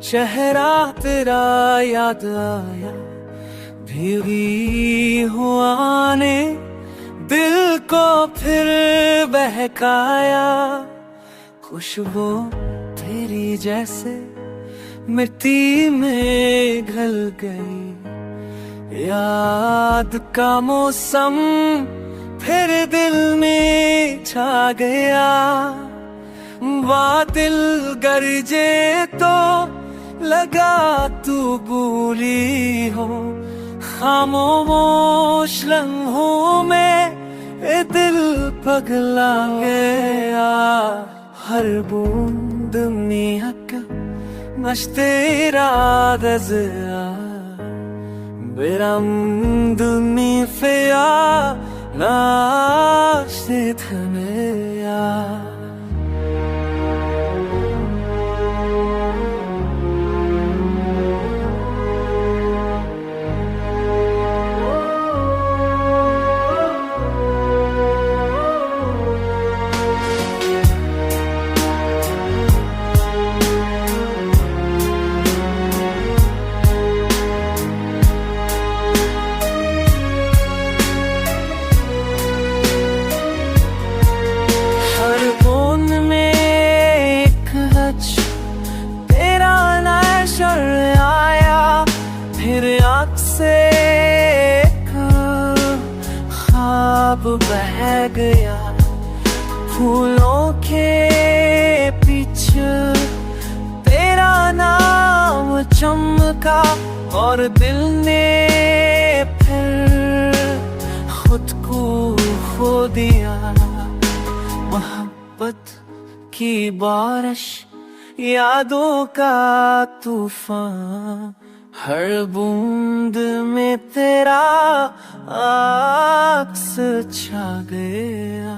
चेहरा तेरा याद आया, भीगी हुआ ने दिल को फिर बहकाया। खुशबू तेरी जैसे मिट्टी में घल गई, याद का मौसम फिर दिल में छा गया। बादल गरजे तो लगा तू भूली हो, खामोश लम्हों में ये दिल पगला गया। हर बूंद में हक नश तेरा दज़या, बिरम दुनी फिया नाश्ते थमेया। से ख्वाब बह गया, फूलों के पीछे तेरा नाम चमका, और दिल ने फिर खुद को खो दिया। मोहब्बत की बारिश, यादों का तूफान, हर बूंद में तेरा अक्स छा गया।